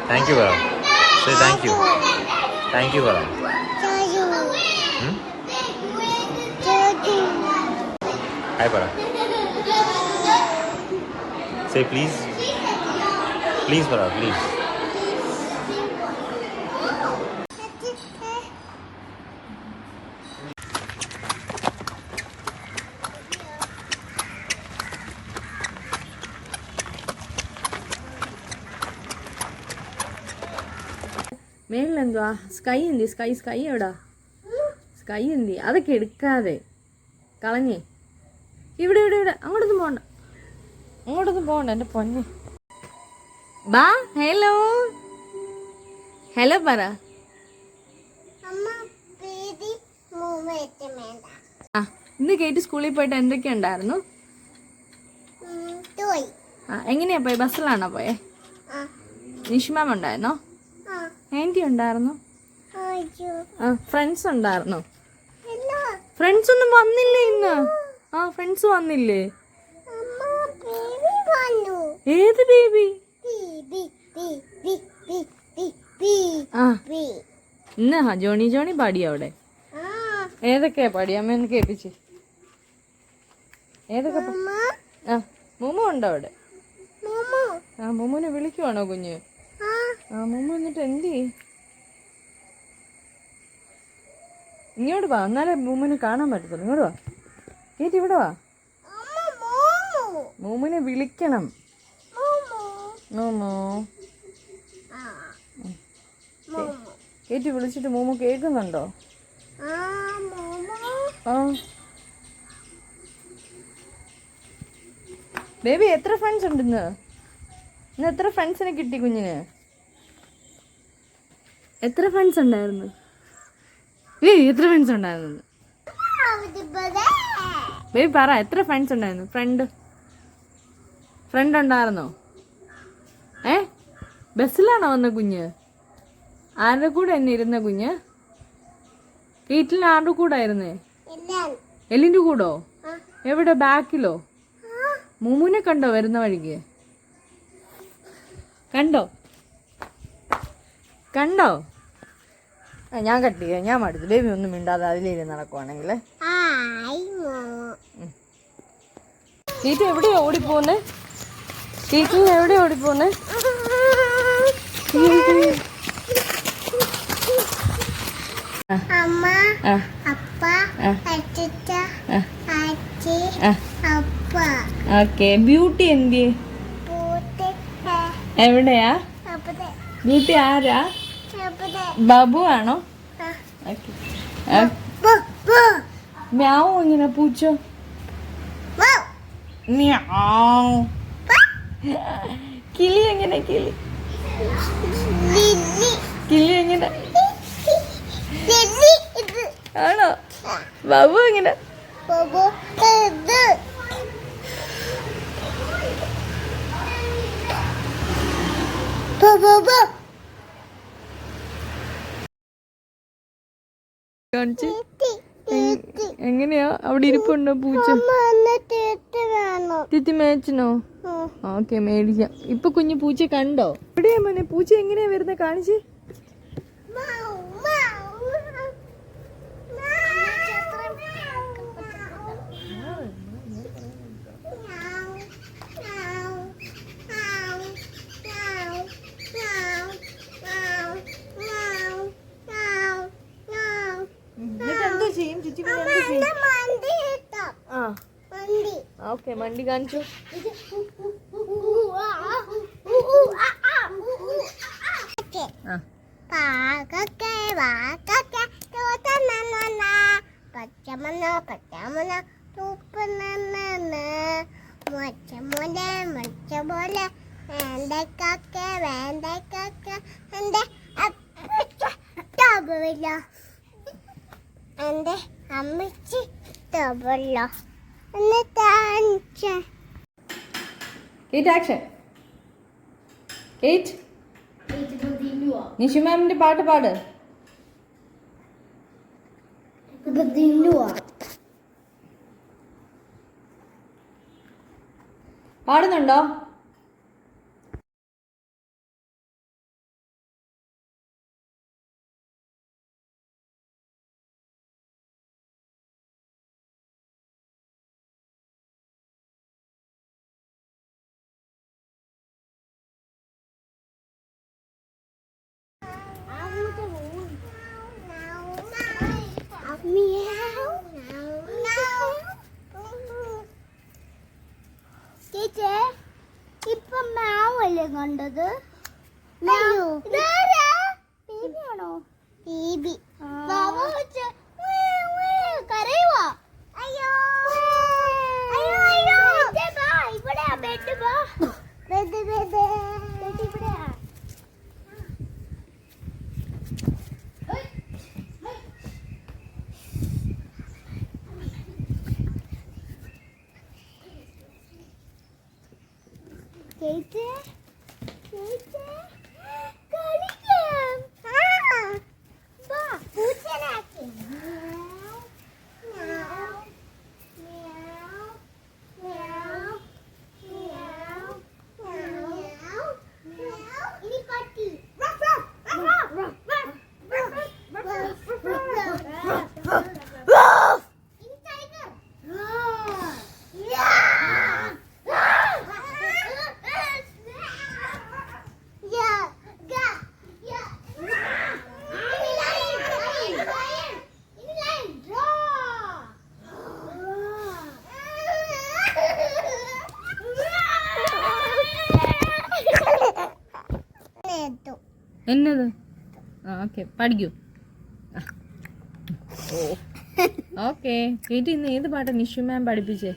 Thank you പറ. Say thank you. Thank you പറ. Hi പറ. Say please. പ്ലീസ് പറ, പ്ലീസ്. മേളിലെന്തുവാ? സ്കൈ എന്തി? സ്കൈ എവിടാ? സ്കൈ എന്തി? അതൊക്കെ എടുക്കാതെ കളഞ്ഞേ. ഇവിടെ ഇവിടെ ഇവിടെ അങ്ങോട്ടൊന്നും പോകണ്ട എൻ്റെ പൊന്നെ. ബാ. ഹലോ ഹലോ പറ. ആ ഇന്ന് കേട്ട് സ്കൂളിൽ പോയിട്ട് എന്തൊക്കെ ഉണ്ടായിരുന്നു? എങ്ങനെയാ പോയെ? ബസ്സിലാണോ പോയെ? നിഷ്മാം ഉണ്ടായിരുന്നോ? ആൻറ്റി ഉണ്ടായിരുന്നു. ഫ്രണ്ട്സ് ഉണ്ടായിരുന്നോ? ഫ്രണ്ട്സ് ഒന്നും വന്നില്ലേ ഇന്ന്? ഫ്രണ്ട്സ് വന്നില്ലേ? ഏത് ബേബി? ഇന്ന് ജോണി പാടി അവിടെ. ഏതൊക്കെയാ പാടി? അമ്മ ഒന്ന് കേൾപ്പിച്ച്. ഏതൊക്കെ? മുമു ഉണ്ടോ അവിടെ? മുമുനെ വിളിക്കുവാണോ കുഞ്ഞ്? മുമു എന്നിട്ട് എന്തി? ഇങ്ങോട്ട് വാ, എന്നാലേ മുമുനെ കാണാൻ പറ്റത്തുള്ളൂ. ഇങ്ങോട്ട് വാ. കേറ്റി ഇവിടെ വാ. മുമുനെ വിളിക്കണം. മോമോ കേറ്റി വിളിച്ചിട്ട് മോമോ കേൾക്കുന്നുണ്ടോ? ബേബി എത്ര ഫ്രണ്ട്സ് ഉണ്ട് ഇന്ന് എത്ര ഫ്രണ്ട്സിനെ കിട്ടി കുഞ്ഞിന്? എത്ര ഫ്രണ്ട്സ് ഉണ്ടായിരുന്നു? എത്ര ഫ്രണ്ട്സ് ഉണ്ടായിരുന്നു? ബേബി പറ, എത്ര ഫ്രണ്ട്സ് ഉണ്ടായിരുന്നു? ഫ്രണ്ട് ഉണ്ടായിരുന്നോ? ബസ്സിലാണോ വന്ന കുഞ്ഞ്? ആരുടെ കൂടെ എന്നെ ഇരുന്ന കുഞ്ഞ്? വീട്ടിൽ ആരുടെ കൂടെ ആയിരുന്നേ? എല്ലിന്റെ കൂടോ? എവിടെ? ബാക്കിലോ? മുമുനെ കണ്ടോ വരുന്ന വഴിക്ക്? കണ്ടോ? ഞാൻ കട്ട് ചെയ്യാം, ഞാൻ മടുത്തു. ബേബി ഒന്നും മിണ്ടാതെ അതിലേ നടക്കുവാണെങ്കിൽ. ചീറ്റ എവിടെയാ ഓടിപ്പോന്നെ? ചീറ്റ എവിടെയാ ഓടിപ്പോന്നെ? അമ്മ, അപ്പ, അച്ഛ, അച്ഛി, അപ്പ. ഓക്കെ. ബ്യൂട്ടി എന്തി? എവിടെയാ ബ്യൂട്ടി? ആരാ? ബാബു ആണോ? മ്യാവോ ഇങ്ങനെ പൂച്ച? കിളി എങ്ങനെ? കിളി എങ്ങനെ ആണോ? ബാബു എങ്ങനെ? കാണിച്ച്. എങ്ങനെയാ? അവിടെ ഇരിപ്പുണ്ടോ പൂച്ച? തിത്തി മേച്ചിനോ? ഓക്കെ, മേടിക്കാം. ഇപ്പൊ കുഞ്ഞു പൂച്ച കണ്ടോ? എവിടെയാ മോനെ പൂച്ച? എങ്ങനെയാ വരുന്നത്? കാണിച്ച്. ഓക്കെ, മണ്ടി കാണിച്ചു. എന്റെ അമ്മച്ചി ടബല്ലോ. കേറ്റ് ആക്ഷൻ. കേറ്റ്, നിഷു മാമിന്റെ പാട്ട് പാട്. പാടുന്നുണ്ടോ? ചേച്ചേ ഇപ്പൊ മാവല്ലേ കണ്ടത്? ബേബിയാണോ? ബേബി കരയുവാ. അയ്യോ അയ്യോ അയ്യോ ഇവിടെ ബെഡ് ബാ ബെഡ് ബെഡ് ബെഡ് ഇവിടെയാ. ചേച്ചേ ചേച്ചേ കളിക്കാം. വാ പൂച്ചനാക്കി. ഇനി പട്ടി. ഇനി ടൈഗർ. എന്നത് ഓക്കെ പഠിക്കൂ. ഓക്കെ കേട്ടി. ഇന്ന് ഏത് പാട്ടാ നിഷു മാം പഠിപ്പിച്ചേ?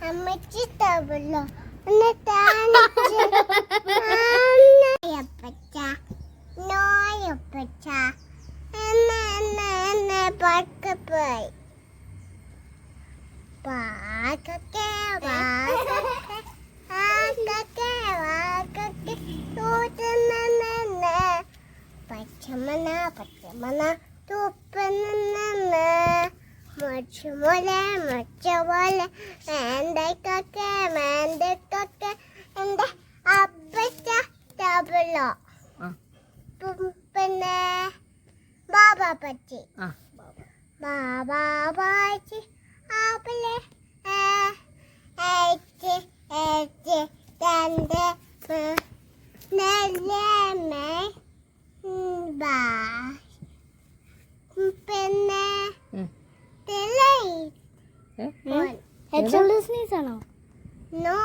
അമ്മച്ചി തവല്ലോ നോയപ്പച്ച എന്നെ പക്കപ്പോയി പാക്കൊക്കെ വാക്കൊക്കെ വാക്കൊക്കെ തൂറ്റുന്ന പച്ചമന പച്ചമന തൂപ്പുന്ന മച്ചുമോലെ മച്ചപോലെ മേന്തക്കൊക്കെ മേന്തക്കൊക്കെ എൻ്റെ അപ്പച്ച ടബിളോ പിന്നെ ബാബാ പച്ചി ബാബാ പച്ചി ആപ്പിള് രണ്ട് നെല്ലമ്മ പിന്നെ head shoulders knees ആണോ? No.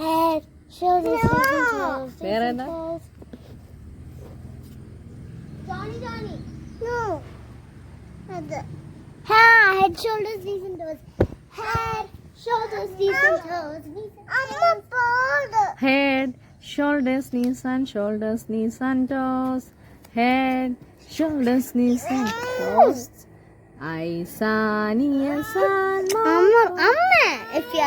Head shoulders knees and toes. വേറെ എന്താ? Johnny. No. അത്. Head shoulders knees and toes. Head shoulders knees and toes. അമ്മ പോട്. Head shoulders knees and shoulders knees and toes. Head shoulders knees and toes. I san, yes, san, Amma, if you